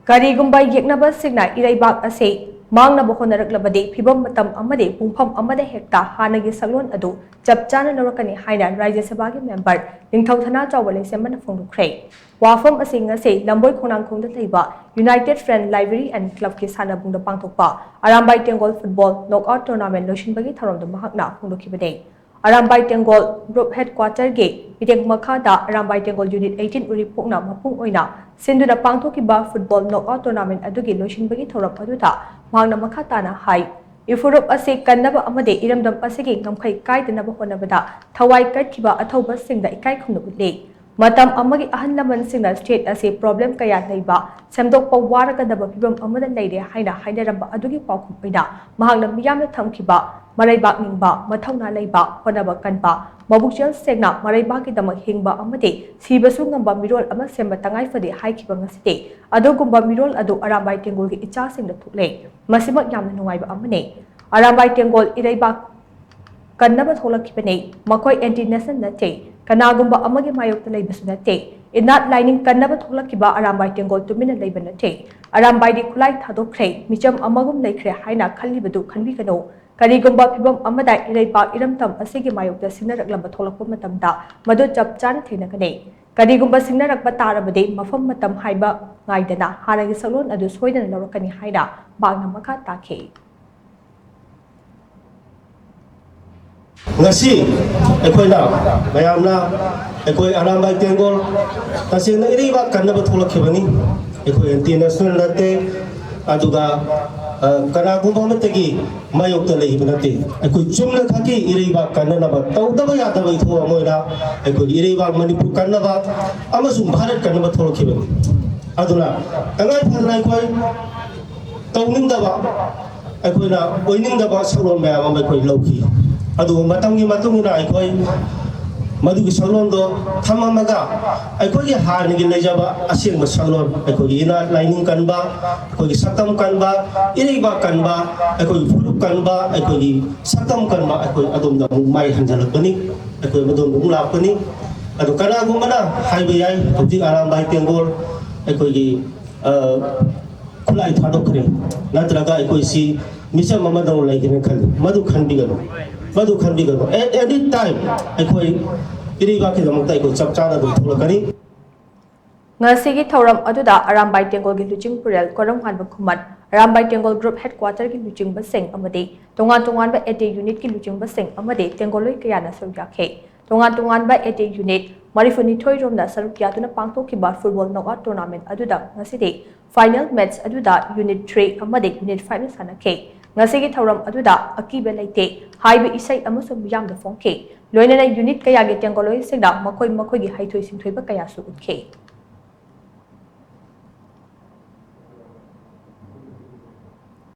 Karigumba Yeknaba Singna Ireibak ase Mangnaba Hotnaraklabadi phivam matam amadi Pungpham Amada Hekta Hanagi Saklon adu chap chana Lourakkani haina Rajya Sabha Member Ningthou Sanajaoba Leishemba phongdokhre wafam ase ngase lamboy khonangkhongda leiba United Friend Library and Club ki sanabungda pangthokpa Arambai Tengol Football Knockout Tournament loishinbagi tharamda mahakna phongdokhibade Arambai Tengol Group Headquarter ge Ideng Makhada Arambai Tengol Unit 18 Uripokna mapung oina Sinduna pangthokiba Football Knockout Tournament adugi loishinbagi thoram aduda mahakna makhatana hai Ifurup ase kannaba amade iramdam asege ngamkhai kaidanaba honabada thawai katkiba athauba singda ikai khumna utle matam amagi ahan laman singna state ase problem kaya leiba semdokpa waragadaba phivam amada leire haina hainaramba adugi paukhum oina mahakna miyamna thamkiba Ireibak ningba mathauna leiba honaba kanba mabukchel segna Ireibak ki damak hingba amade sibasu ngamba mirol ama semba tangai fade haikiba ngasite adogumba mirol adu Arambai Tengol ki icha singda thukle masimak yamna nungaiba amane Arambai Tengol Ireibak kannaba tholakibane makoi anti nation nate kanagumba amagi mayokta leibasu nate inat lining kannaba tholakiba Arambai Tengol tumina leiba nate Arambai di khulai thadokre micham amagum leikre haina khallibadu khanbigano Karigumba phivam amada Ireibak iramtam asigi mayokta sinaraklaba tholakpa matamda madu chap chana thenakane Karigumba singnarakpa tarabade mafam matam haiba ngaidana hanagi shaklon adu soidana Lourakkani haina bagna makha takhe Ngasi ekoina mayamna ekoi Arambai Tengol tasina Ireibak kannaba tholakibani ekoi international nate aduga Karigumba matagi mayokta leiba nate ekoi chumna thaki Ireibak kannaba tawdaba yadaba ithuwa moina ekoi Ireibak Manipur kannaba amasung Bharat kannaba tholakibani aduna tangai phadna ekoi tawningdaba ekoina oiningdaba shaklon mayam ekoi lauki adu matamgi matungina ekoi madugi shaklon do thamamaga ekoi hanagi lejaba asengba shaklon ekoi ina lining kanba ekoi satam kanba Ireibak kanba ekoi furup kanba ekoi satam kanba ekoi adumda mai hanjalakani ekoi madum umlapani adu Karigumba na haiba yai hojik Arambai Tengol ekoi gi khulai thadokre natraga ekoi si misam mamadong laigine khali madu khanbigano at any time ekoi Ireibak ki damakta ekoi chap chana dum tholakkani Ngasigi thoram aduda Arambai Tengol gi luching purel koram hanba khumat Arambai Tengol Group Headquarter ki luching baseng amade tongan ba 80 unit ki luching baseng amade Tengoloi kayana sarukhe tongan ba 80 unit Marifuni thoi romna sarukya tuna pangthokkiba football knockout tournament aduda ngasidi final match aduda unit 3 amade unit 5 na sanakhe ngasigi thoram aduda akiba leite haiba isai amusum yamda phongkhe loinana unit kaya ge Tengoloi segda makoi gi haithoi singthoi ba kaya su uthe